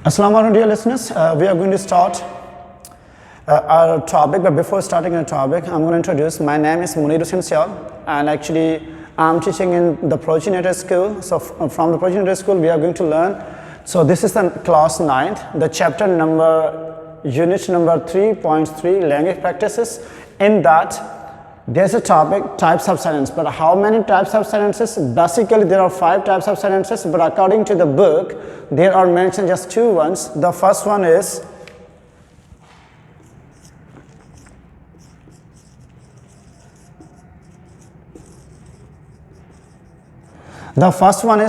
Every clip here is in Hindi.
Assalamu alaikum dear listeners, we are going to start our topic, but before starting our topic, I'm going to introduce, my name is Munir Hussain Syal and actually I'm teaching in the Progenitor School. So from the Progenitor School we are going to learn, so this is the class 9th, the chapter number, unit number 3.3, language practices. In that there's a topic, types of sentence, but how many types of sentences? Basically there are 5 types of sentences, but according to the book there are mentioned just 2 ones. The first one is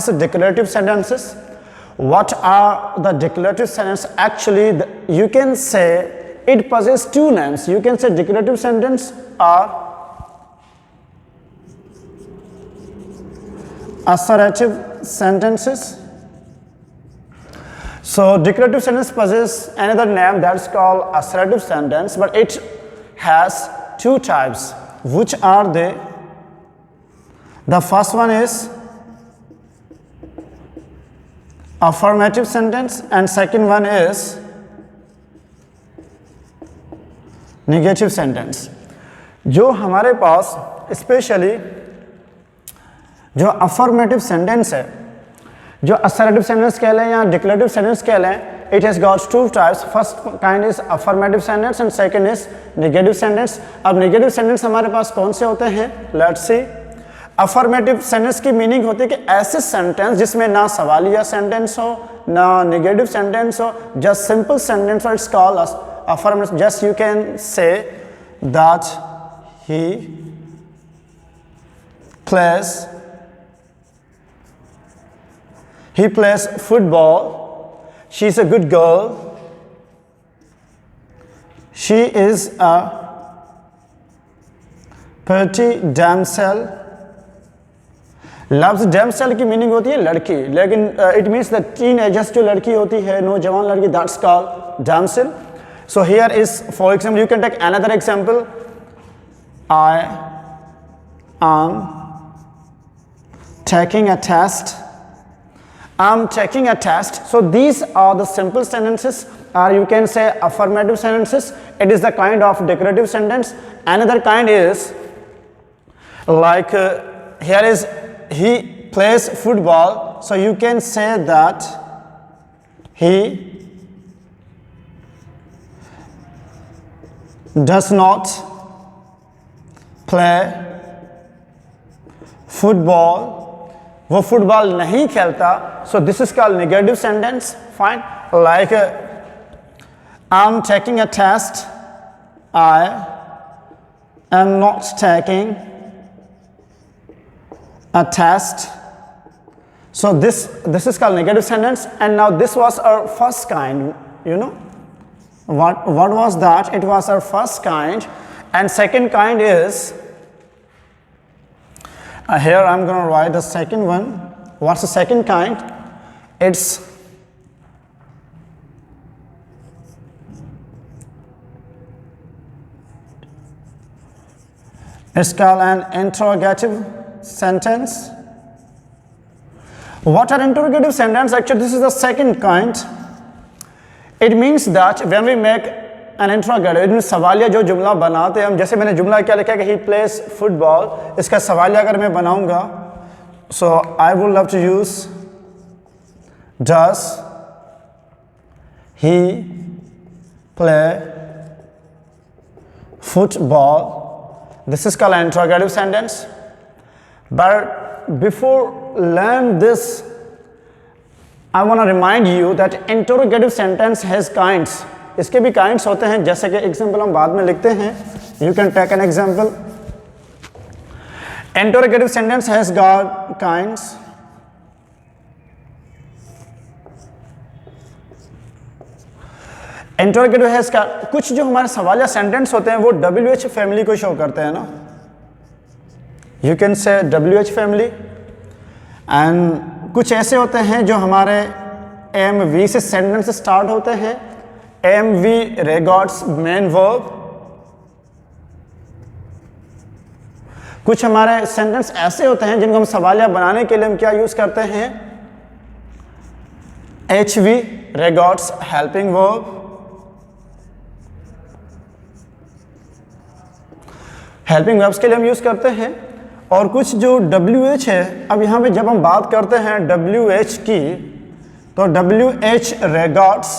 declarative sentences. What are the declarative sentences? Actually you can say it possesses 2 names. You can say declarative sentence or assertive sentences. So declarative sentence possesses another name that's called assertive sentence, but it has 2 types. Which are they? The first one is affirmative sentence and second one is negative sentence. जो हमारे पास स्पेशली जो अफर्मेटिव सेंटेंस है, जो असर्टिव सेंटेंस कह लें या डिक्लेरेटिव सेंटेंस कह लें, it has got 2 types. First kind is affirmative sentence and second is negative sentence. अब नेगेटिव सेंटेंस हमारे पास कौन से होते हैं? Let's see. अफर्मेटिव सेंटेंस की मीनिंग होती है कि ऐसे सेंटेंस जिसमें ना सवालिया सेंटेंस हो, ना नेगेटिव सेंटेंस हो, just simple sentence. It's called affirmative. Just you can say that he plays football. She's a good girl. She is a pretty damsel. लफ्ज damsel की मीनिंग होती है लड़की, लेकिन it means the teenagers जो लड़की होती है, नौजवान लड़की, that's called damsel. So here is, for example, you can take another example. I am taking a test. I'm taking a test. So these are the simple sentences, or you can say affirmative sentences. It is the kind of declarative sentence. Another kind is like here is he plays football. So you can say that he does not play football. वो फुटबॉल नहीं खेलता. So this is called negative sentence. Fine. Like I am taking a test. I am not taking a test. So this is called negative sentence. And now this was our first kind. You know what was that? It was our first kind. And second kind is here I'm going to write the second one. What's the second kind? It's called an interrogative sentence. What are interrogative sentence? Actually this is the second kind. It means that when we make an interrogative, सवालिया जो जुमला बनाते हैं हम, जैसे मैंने जुमला क्या लिखा है कि he plays football, इसका सवालिया अगर मैं बनाऊंगा, so I would love to use does he play football. This is called an interrogative sentence. But before learn this, I want to remind you that interrogative sentence has kinds. इसके भी काइंड्स होते हैं, जैसे कि एग्जाम्पल हम बाद में लिखते हैं. You can take an example. Interrogative sentence has got kinds. Interrogative has का कुछ जो हमारे सवालिया सेंटेंस होते हैं वो WH फैमिली को शो करते हैं ना. You can say WH family. And कुछ ऐसे होते हैं जो हमारे AMV से सेंटेंस स्टार्ट होते हैं. AMV regards main verb. कुछ हमारे सेंटेंस ऐसे होते हैं जिनको हम सवालिया बनाने के लिए हम क्या यूज करते हैं? HV regards helping verb, helping verbs के लिए हम यूज़ करते हैं। और कुछ जो WH है, अब यहाँ पे जब हम बात करते हैं WH की, तो WH regards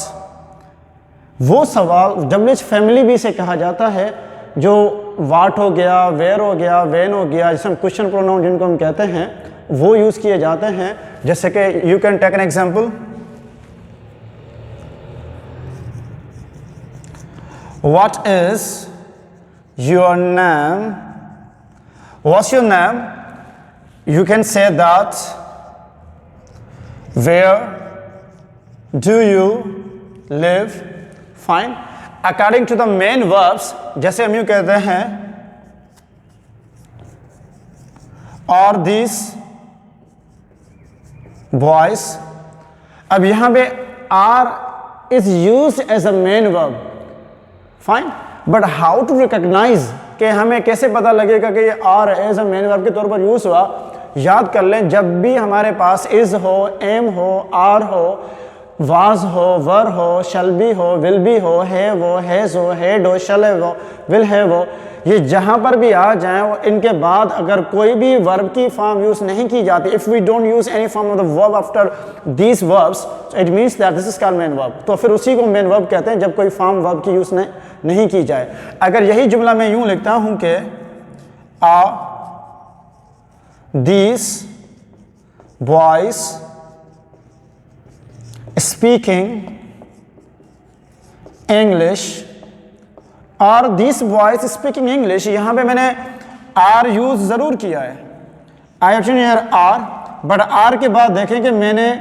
वो सवाल, WH फैमिली भी इसे कहा जाता है, जो वाट हो गया, वेयर हो गया, वेन हो गया, जिसे हम क्वेश्चन प्रोनाउन जिनको हम कहते हैं, वो यूज़ किए जाते हैं। जैसे कि you can take an example, what is your name, what's your name, you can say that, where do you live, fine। according to the main verbs, जैसे हम यूँ कहते हैं are these boys, अब यहाँ पे are is used as a main verb, fine। But how to recognise, कि हमें कैसे पता लगेगा कि ये are as a main verb के तौर पर यूज हुआ। याद कर लें, जब भी हमारे पास इज हो, एम हो, आर हो, वाज हो, वर हो, शल बी हो, विल बी हो, है वो, हैज हो, हेड हो, शल है वो, विल है वो, ये जहाँ पर भी आ जाएं, इनके बाद अगर कोई भी वर्ब की फॉर्म यूज नहीं की जाती, if we don't use any form of the verb after these verbs, it means that this is called main verb. तो फिर उसी को मेन वर्ब कहते हैं जब कोई फॉर्म वर्ब की यूज नहीं की जाए। अगर यही जुमला मैं यूं लिखता हूं कि are these boys speaking English, और दिस बॉयज स्पीकिंग इंग्लिश, यहां पे मैंने आर यूज जरूर किया है, I have to here are, but are के बाद देखें कि मैंने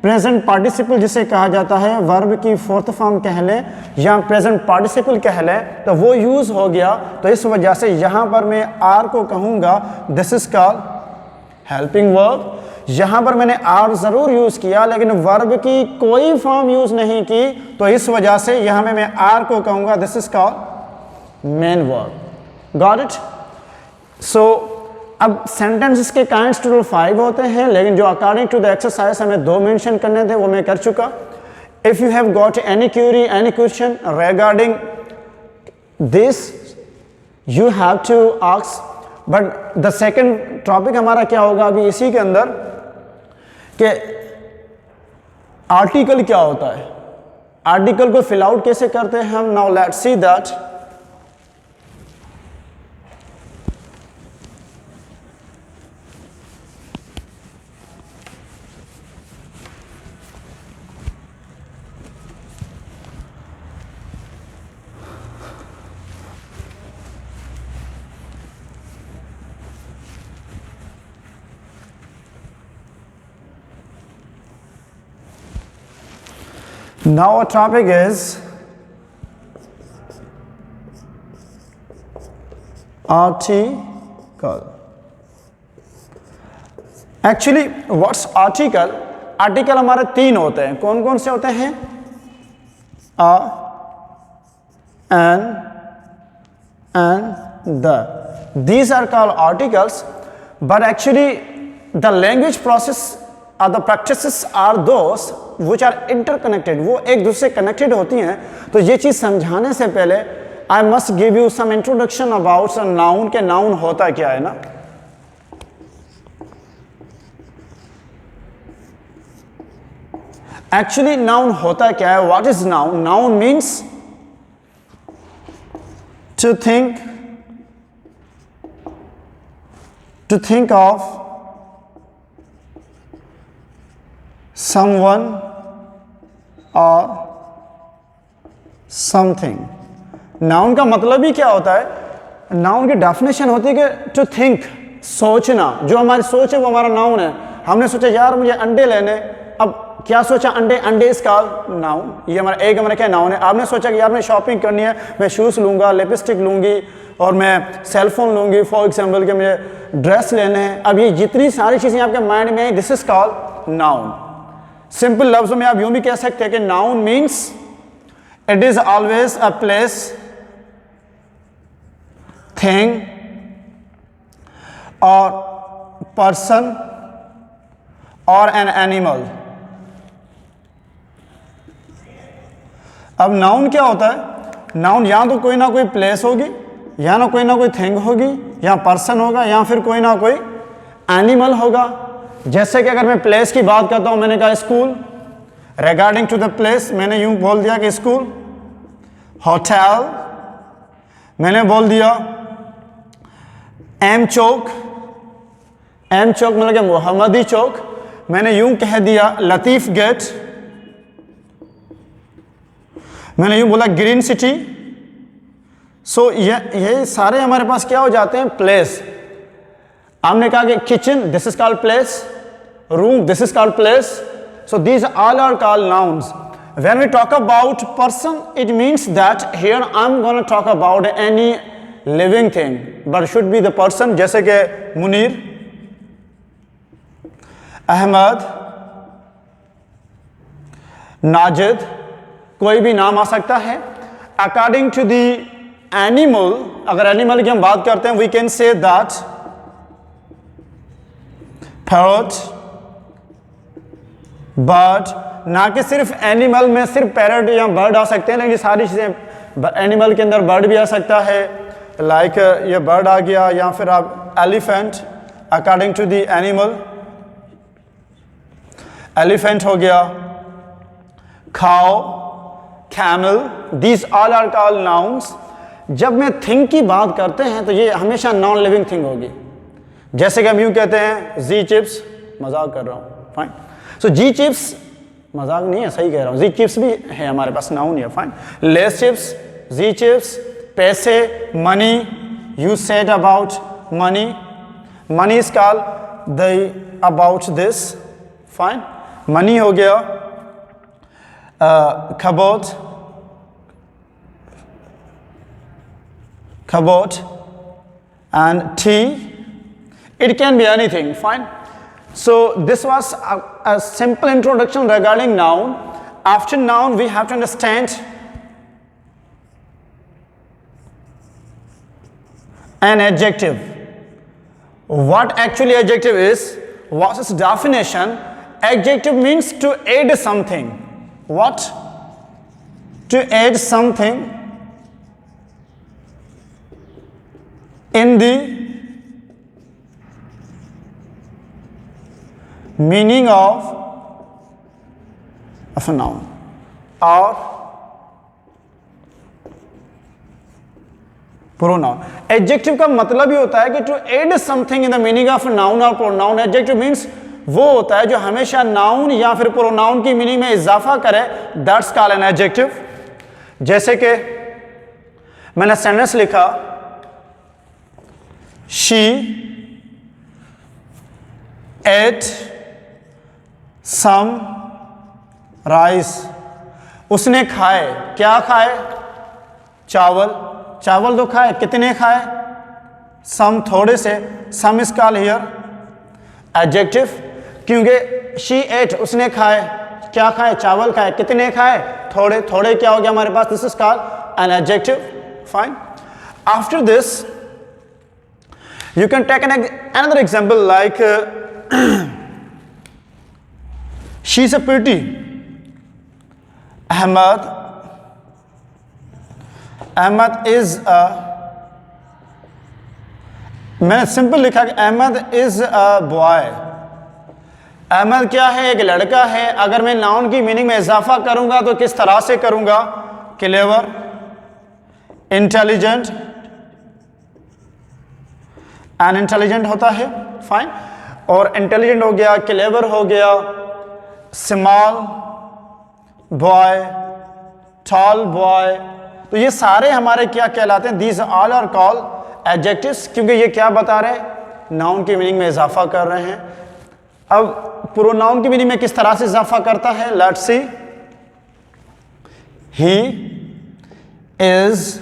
प्रेजेंट पार्टिसिपल जिसे कहा जाता है, वर्ब की फोर्थ फॉर्म कह लें या प्रेजेंट पार्टिसिपल कह लें, तो वो यूज हो गया। तो इस वजह से यहां पर मैं आर को कहूंगा this is called helping verb. यहां पर मैंने आर जरूर यूज किया, लेकिन वर्ब की कोई फॉर्म यूज नहीं की, तो इस वजह से यहां में मैं आर को कहूंगा this is called main verb. Got it? So अब सेंटेंसेस के काइंड्स टोटल 5 होते हैं, लेकिन जो अकॉर्डिंग टू द एक्सरसाइज हमें 2 मेंशन करने थे वो मैं कर चुका। If you have got any query, any question regarding this, you have to ask. But the second topic हमारा क्या होगा अभी इसी के अंदर, कि आर्टिकल क्या होता है, आर्टिकल को फिल आउट कैसे करते हैं हम। Now let's see that. Now our topic is article. Actually, what's article? Article हमारे 3 होते हैं। कौन कौन से होते हैं? A, an, and the. These are called articles, but actually the language process or the practices are those which are interconnected, वो एक दूसरे कनेक्टेड होती हैं। तो ये चीज़ समझाने से पहले I must give you some introduction about noun, के नाउन होता क्या है ना। एक्चुअली नाउन होता क्या है, what is noun? Noun means to think of someone or something। Noun का मतलब ही क्या होता है? नाउन की डेफिनेशन होती है कि टू थिंक, सोचना। जो हमारी सोच है वो हमारा नाउन है। हमने सोचा यार मुझे अंडे लेने, अब क्या सोचा? अंडे, अंडे इसका नाउन, ये हमारा एक हमारा क्या नाउन है। आपने सोचा कि यार मैं शॉपिंग करनी है, मैं शूज़ लूँगा, लिपस्टिक लूँगी और मैं सेलफोन लूँगी फॉर एग्जाम्पल, कि मुझे ड्रेस लेने हैं। अब ये जितनी सारी चीज़ें आपके माइंड में आई, this is called noun. Simple लफ्जों में आप यूं भी कह सकते हैं कि noun means it is always a place, thing और पर्सन और एन एनिमल अब नाउन क्या होता है? नाउन या तो कोई ना कोई प्लेस होगी, या ना कोई थिंग होगी, या पर्सन होगा, या फिर कोई ना कोई एनिमल होगा। जैसे कि अगर मैं प्लेस की बात करता हूं, मैंने कहा school, regarding to the place मैंने यूं बोल दिया कि स्कूल। होटल मैंने बोल दिया एम चौक, एम चौक मतलब क्या? मोहम्मदी चौक। मैंने यूं कह दिया लतीफ गेट, मैंने यूं बोला ग्रीन सिटी। सो ये सारे हमारे पास क्या हो जाते हैं? प्लेस। हमने कहा कि kitchen, this is called place. Room, this is called place. So these all are called nouns. When we talk about person, it means that here I'm going to talk about any living thing, but should be the person. जैसे कि मुनीर, अहमद, नाजिद, कोई भी नाम आ सकता है। According to the animal, अगर एनिमल की हम बात करते हैं, we can say that parrot, bird, ना कि सिर्फ एनिमल में सिर्फ पैरट या बर्ड आ सकते हैं, लेकिन सारी चीज़ें एनिमल के अंदर बर्ड भी आ सकता है। लाइक ये बर्ड आ गया, या फिर आप elephant, according to the animal elephant हो गया। खाओ, camel, these all are called nouns. जब मैं थिंग की बात करते हैं तो ये हमेशा नॉन लिविंग थिंग होगी। जैसे कि हम यूँ कहते हैं जी चिप्स, मजाक कर रहा हूँ, फाइन। सो जी चिप्स मजाक नहीं है, सही कह रहा हूँ। जी चिप्स भी है हमारे पास, नाउन है, फाइन। लेस चिप्स, जी चिप्स, पैसे, money, you said about money, money is called the about this, fine. Money हो गया। Cupboard, cupboard and T, it can be anything, fine. So this was a simple introduction regarding noun. After noun, we have to understand an adjective. What actually adjective is? What's its definition? Adjective means to add something. What? To add something in the meaning of a noun or pronoun. Adjective का मतलब ही होता है कि to add something in the meaning of a noun or pronoun. Adjective means वो होता है जो हमेशा नाउन या फिर प्रोनाउन की मीनिंग में इजाफा करे, दैट्स कॉल्ड एन एडजेक्टिव। जैसे कि मैंने सेंटेंस लिखा, शी एट सम राइस, उसने खाए, क्या खाए? चावल। चावल तो खाए, कितने खाए? सम, थोड़े से। सम इज कॉल्ड हियर एडजेक्टिव, क्योंकि शी एट, उसने खाए, क्या खाए? चावल खाए, कितने खाए? थोड़े। थोड़े क्या हो गया हमारे पास? This is called an adjective, fine. After this you can take another example like she's a pretty. Ahmad is a, मैंने सिंपल लिखा कि Ahmad is a boy. Ahmad क्या है? एक लड़का है। अगर मैं नाउन की मीनिंग में इजाफा करूंगा तो किस तरह से करूंगा? क्लेवर, इंटेलिजेंट, एन इंटेलिजेंट होता है, फाइन। और इंटेलिजेंट हो गया, क्लेवर हो गया, स्मॉल बॉय, टॉल बॉय। तो ये सारे हमारे क्या कहलाते हैं? These all are called adjectives, क्योंकि ये क्या बता रहे हैं? नाउन की मीनिंग में इजाफा कर रहे हैं। अब प्रोनाउन की मीनिंग में किस तरह से इजाफा करता है? Let's see. He is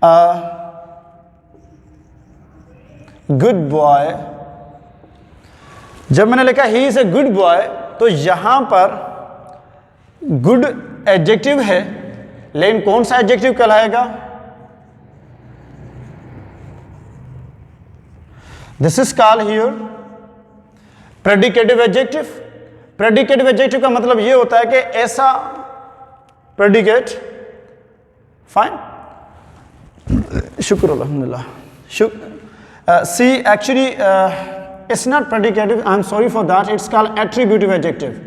a good boy. जब मैंने लिखा he is a good boy, तो यहां पर गुड एडजेक्टिव है, लेकिन कौन सा एडजेक्टिव कहलाएगा? This is called here predicative adjective. Predicative adjective का मतलब यह होता है कि ऐसा predicate, fine, shukr alhamdulillah. See, actually it's not predicative, I'm sorry for that, it's called attributive adjective.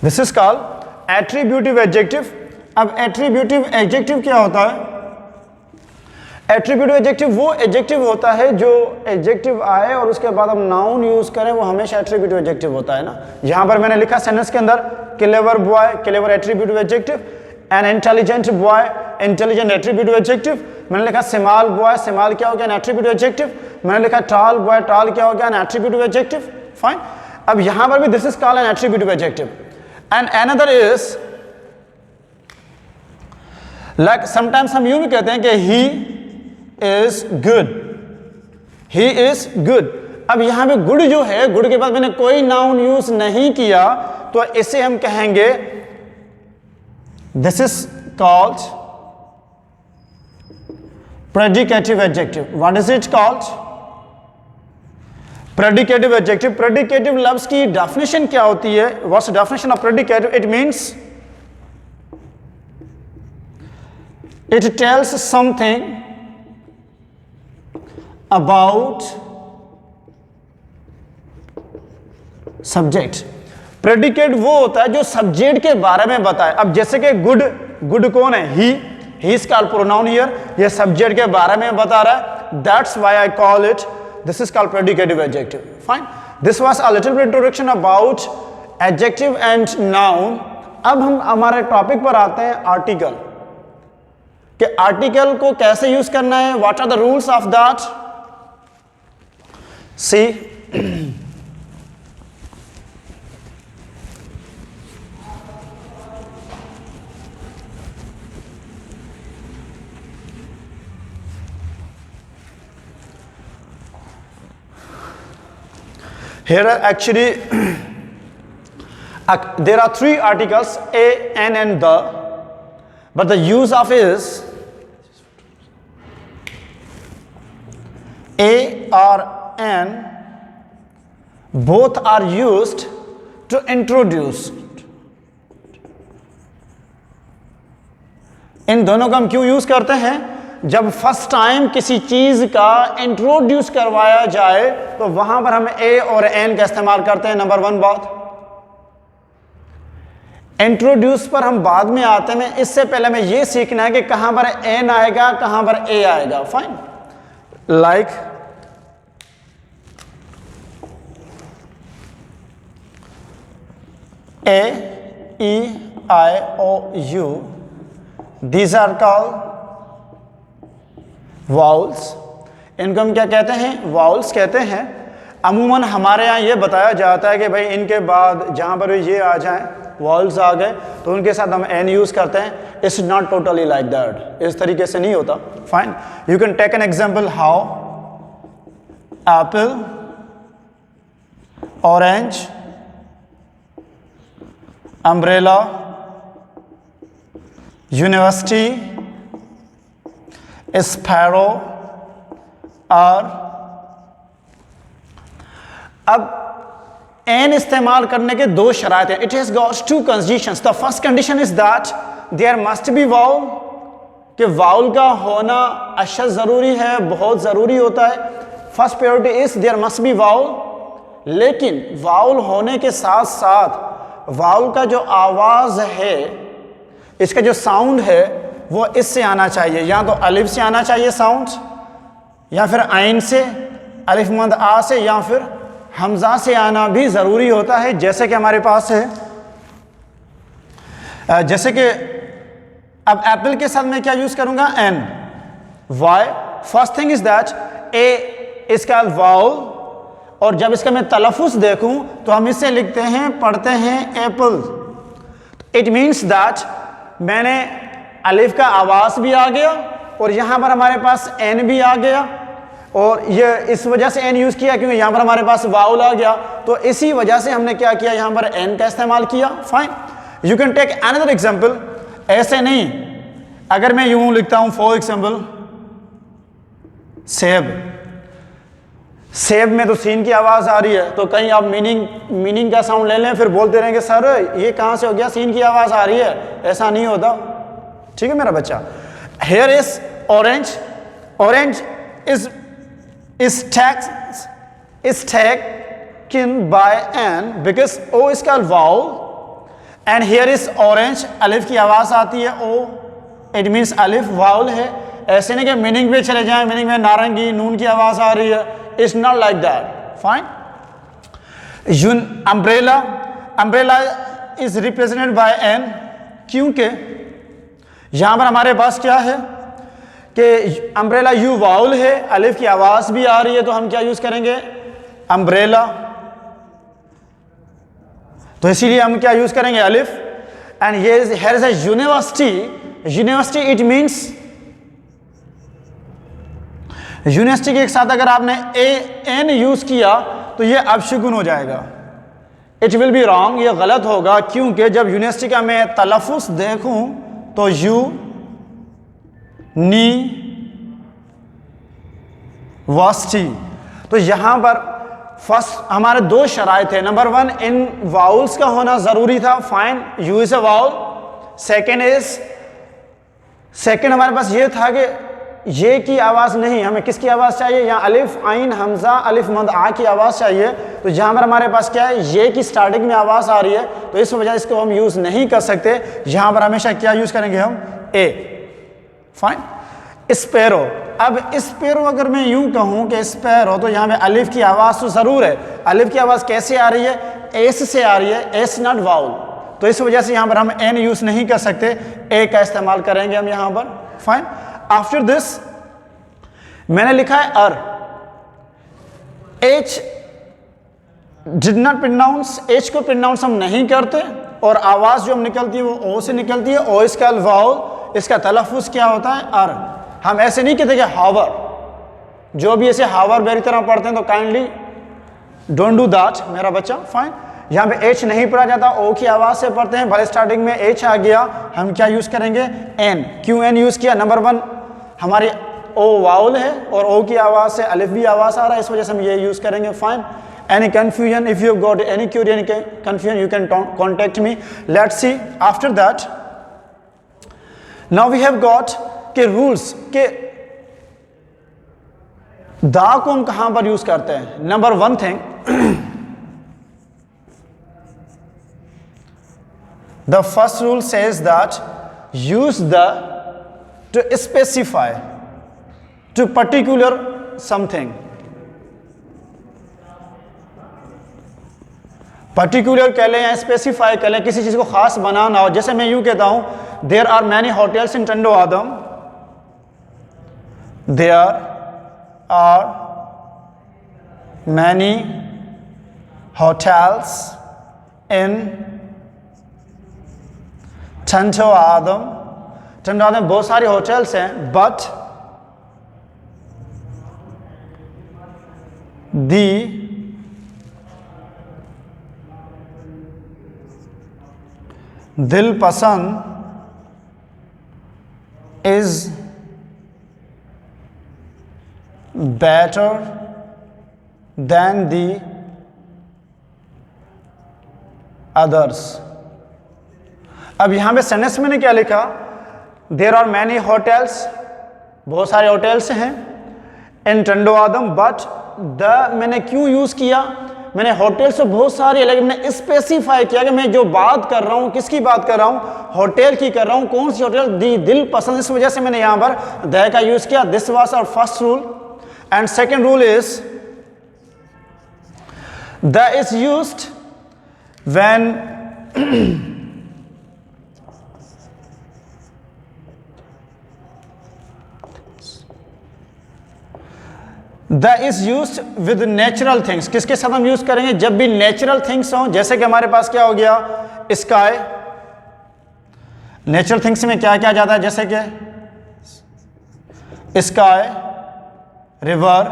This is called attributive adjective. अब attributive adjective क्या होता है? एट्रीब्यूटिव एडजेक्टिव वो एडजेक्टिव होता है जो एडजेक्टिव आए और उसके बाद हम नाउन यूज करें, वो हमेशा एट्रीब्यूटिव एडजेक्टिव होता है ना. यहां पर मैंने लिखा सेंटेंस के अंदर clever boy, clever attributive adjective, an intelligent boy, intelligent attributive adjective. मैंने लिखा स्मॉल बॉय, स्मॉल क्या हो गया, एन एट्रीब्यूटिव एडजेक्टिव. मैंने लिखा टॉल बॉय, टॉल क्या हो गया, एन एट्रीब्यूटिव एडजेक्टिव. फाइन. अब यहां पर भी this is called N attributive adjective. And another is like sometimes हम यूं भी कहते हैं कि ही is good, he is good. अब यहां पे गुड जो है, गुड के बाद मैंने कोई नाउन यूज नहीं किया तो इसे हम कहेंगे this is called predicative adjective. What is it called? Predicative adjective. Predicative लफ्ज की डेफिनेशन क्या होती है? What's the definition of predicative? It means it tells something about subject. Predicate वो होता है जो सब्जेक्ट के बारे में बताए. अब जैसे कि गुड, गुड कौन है? He is called pronoun here. ये सब्जेक्ट के बारे में बता रहा है. That's why I call it, this is called predicative adjective. Fine. This was a little bit introduction about adjective and noun. अब हम हमारे टॉपिक पर आते हैं आर्टिकल. कि आर्टिकल को कैसे यूज करना है, what are the rules of that. See, here actually there are three articles, a, an and the, but the use of is a or and both are used to introduce. इन दोनों का हम क्यों यूज करते हैं? जब फर्स्ट टाइम किसी चीज का इंट्रोड्यूस करवाया जाए तो वहां पर हम ए और एन का इस्तेमाल करते हैं. नंबर वन बात. इंट्रोड्यूस पर हम बाद में आते हैं. इससे पहले हमें यह सीखना है कि कहां पर एन आएगा, कहां पर ए आएगा. Fine. Like A, E, I, O, U, these are called vowels. इनको हम क्या कहते हैं? vowels कहते हैं. अमूमन हमारे यहाँ ये बताया जाता है कि भाई इनके बाद जहाँ पर ये आ जाएं, vowels आ गए तो उनके साथ हम n यूज़ करते हैं. It's not totally like that. इस तरीके से नहीं होता. Fine. You can take an example how apple, orange, umbrella, university, sparrow और अब एन इस्तेमाल करने के दो शराइत हैं. It has got two conditions. The first condition is that there must be vowel, कि वाउल का होना अशद जरूरी है, बहुत जरूरी होता है. First priority is there must be vowel. लेकिन वाउल होने के साथ साथ वाउल का जो आवाज है, इसका जो साउंड है वो इससे आना चाहिए. या तो अलिफ से आना चाहिए साउंड, या फिर आइन से, अलिफ मद आ से, या फिर हमजा से आना भी ज़रूरी होता है. जैसे कि हमारे पास है, जैसे कि अब एप्पल के साथ मैं क्या यूज़ करूँगा? An. Why? First thing is that A is called vowel, और जब इसका मैं तलफ़ुज़ देखूं तो हम इसे लिखते हैं, पढ़ते हैं एप्पल. इट मीन्स दैट मैंने अलिफ का आवाज़ भी आ गया और यहाँ पर हमारे पास एन भी आ गया, और ये इस वजह से एन यूज़ किया क्योंकि यहाँ पर हमारे पास वाउल आ गया. तो इसी वजह से हमने क्या किया, यहाँ पर एन का इस्तेमाल किया. Fine. You can take another example. ऐसे नहीं, अगर मैं यूँ लिखता हूँ फॉर एग्जाम्पल सेब, सेब में तो सीन की आवाज आ रही है, तो कहीं आप मीनिंग का साउंड ले लें फिर बोलते रहेंगे सर ये कहां से हो गया, सीन की आवाज आ रही है, ऐसा नहीं होता। ठीक है मेरा बच्चा। Here is orange, orange is taken by an because o is called vowel and here is orange, अलिफ की आवाज आती है o, it means अलिफ वाउल है। ऐसे नहीं कि मीनिंग पे चले जाएं, मीनिंग में नारंगी नून की आवाज आ रही है, it's not like that. Fine. Umbrella, umbrella is represented by an, क्योंकि यहां पर हमारे पास क्या है कि अम्ब्रेला यू वाउल है, अलिफ की आवाज भी आ रही है, तो हम क्या यूज करेंगे, अम्ब्रेला, तो इसीलिए हम क्या यूज करेंगे, अलिफ। And here is a university, university it means, university के साथ अगर आपने एन यूज किया तो ये अपशगुन हो जाएगा, इट विल बी रॉन्ग, ये गलत होगा, क्योंकि जब यूनिवर्सिटी का मैं तलफ़ुज़ देखूं तो यू नी वास्टी, तो यहां पर फर्स्ट हमारे दो शराइत है। नंबर वन, इन वाउल्स का होना जरूरी था, fine, you is a vowel. Second हमारे पास ये था कि ये की आवाज नहीं, हमें किसकी आवाज चाहिए, यहाँ अलिफ आइन हमजा अलिफ मद आ की आवाज चाहिए, तो जहां पर हमारे पास क्या है, ये की स्टार्टिंग में आवाज आ रही है, तो इस वजह से इसको हम यूज नहीं कर सकते। यहां पर हमेशा क्या यूज करेंगे हम, ए। फाइन। स्पैरो, अब स्पैरो अगर मैं यूं कहूं कि स्पैरो, तो यहां पे अलिफ की आवाज तो जरूर है, अलिफ की आवाज कैसे आ रही है, एस से आ रही है, एस नॉट वाउल, तो इस वजह से यहां पर हम एन यूज नहीं कर सकते, ए का इस्तेमाल करेंगे हम यहां पर। फाइन। आफ्टर दिस मैंने लिखा है uh, H did not pronounce, H को प्रोनाउंस हम नहीं करते, और आवाज जो हम निकलती है वो ओ से निकलती है, ओ इसका वाउल, इसका तलफ़ुज़ क्या होता है, अर। हम ऐसे नहीं कहते कि हावर, जो भी ऐसे हावर मेरी तरह पढ़ते हैं तो काइंडली डोंट डू दैट मेरा बच्चा। फाइन। यहाँ पे एच नहीं पढ़ा जाता, ओ की आवाज से पढ़ते हैं, भले स्टार्टिंग में एच आ गया, हम क्या यूज करेंगे, एन। क्यों एन यूज किया, नंबर वन हमारी ओ वाउल है और ओ की आवाज से अलिफ भी आवाज आ रहा है, इस वजह से हम ये यूज करेंगे। Fine. Any confusion, if you have got any query, any confusion, you can contact me. Let's see after that. Now we have got के rules के दा को हम कहां पर यूज करते हैं। Number one thing, the first rule says that use the to specify to particular something. Particular कह लें या स्पेसिफाई कह लें, किसी चीज को खास बनाना हो, जैसे मैं यूं कहता हूं there are many hotels in Tando Adam, there are many hotels in Tando Adam, Tando Adam बहुत सारे होटल्स हैं, but the Dil Pasand is better than the others. अब यहां पे सेंटेंस मैंने क्या लिखा, देर आर मैनी होटल्स, बहुत सारे होटल्स हैं, इन टंडो आदम, बट द मैंने क्यों यूज किया, मैंने होटल से बहुत सारी, लेकिन मैंने स्पेसिफाई किया कि मैं जो बात कर रहा हूं किसकी बात कर रहा हूं, होटल की कर रहा हूं, कौन सी होटल, दी दिल पसंद, इस वजह से मैंने यहां पर द का यूज किया। This was our first rule. And second rule is the is used when the is use with natural things. किसके साथ हम यूज करेंगे, जब भी नेचुरल थिंग्स हो, जैसे कि हमारे पास क्या हो गया, स्काई, नेचुरल थिंग्स में क्या क्या जाता है, जैसे कि स्काई, रिवर,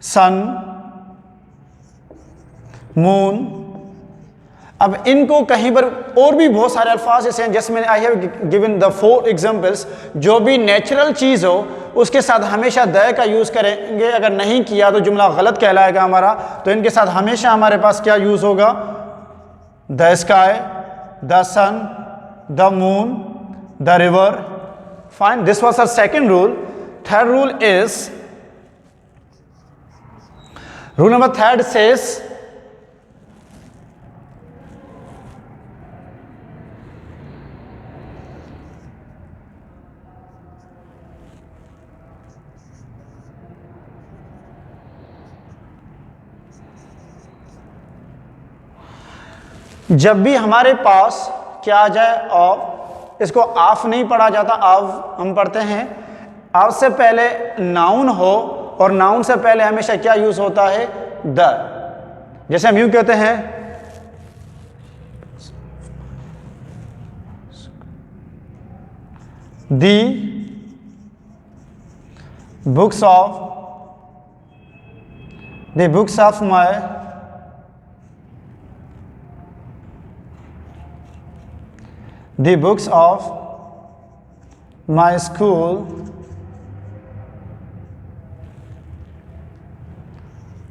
सन, मून। अब इनको कहीं पर और भी बहुत सारे अल्फाज ऐसे हैं, जैसे मैंने I have given the 4 examples, जो भी नेचुरल चीज हो उसके साथ हमेशा द का यूज़ करेंगे। अगर नहीं किया तो जुमला गलत कहलाएगा हमारा। तो इनके साथ हमेशा हमारे पास क्या यूज़ होगा? The sky, the sun, the moon, the river. Fine, this was our second rule. Third rule is, rule number third says जब भी हमारे पास क्या आ जाए ऑफ, इसको ऑफ नहीं पढ़ा जाता, ऑफ हम पढ़ते हैं। ऑफ से पहले नाउन हो और नाउन से पहले हमेशा क्या यूज होता है? द। जैसे हम यूं कहते हैं the books of my the books of my school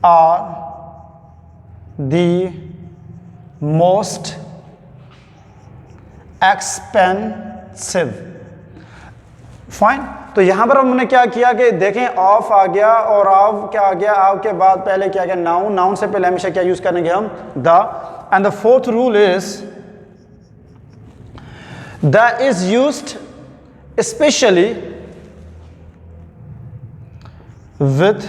are the most expensive। Fine, तो यहां पर हमने क्या किया कि देखें ऑफ आ गया और ऑफ क्या आ गया, ऑफ के बाद पहले क्या गया? नाउन। नाउन से पहले हमेशा क्या यूज करेंगे हम? The. And the fourth rule is the is used especially with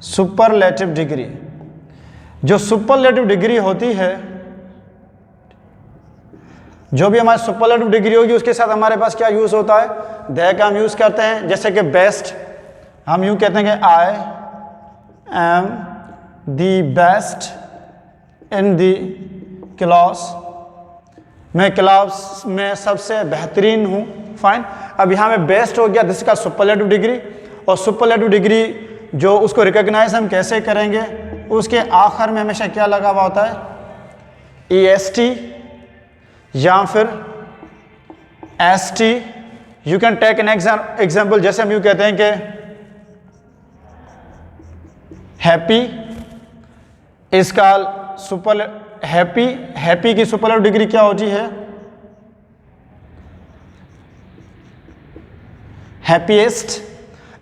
superlative degree। जो सुपरलेटिव डिग्री होती है, जो भी हमारी सुपरलेटिव डिग्री होगी उसके साथ हमारे पास क्या यूज होता है? द का हम यूज करते हैं। जैसे कि बेस्ट, हम यूं कहते हैं कि I am the best in the class, मैं क्लास में सबसे बेहतरीन हूँ। फाइन, अब यहाँ में बेस्ट हो गया, दिस का सुपरलेटिव डिग्री। और सुपरलेटिव डिग्री जो उसको रिकॉग्नाइज हम कैसे करेंगे? उसके आखिर में हमेशा क्या लगा हुआ होता है? EST या फिर ST। You can take an example. जैसे हम यूँ कहते हैं कि हैप्पी, इसका सुपर हैप्पी की सुपरलेटिव डिग्री क्या होती है? हैप्पीएस्ट।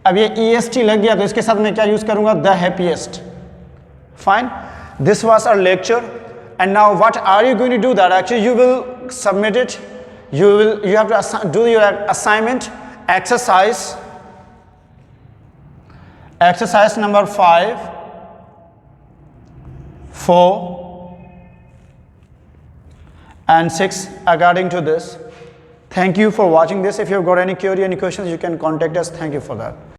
अब ये EST लग गया तो इसके साथ मैं क्या यूज करूंगा? The happiest. Fine, this was our lecture and now what are you going to do? That actually you will submit it, you have to do your assignment exercise number 5, 4 and 6 according to this. Thank you for watching this. If you have got any query, any questions, you can contact us. Thank you for that.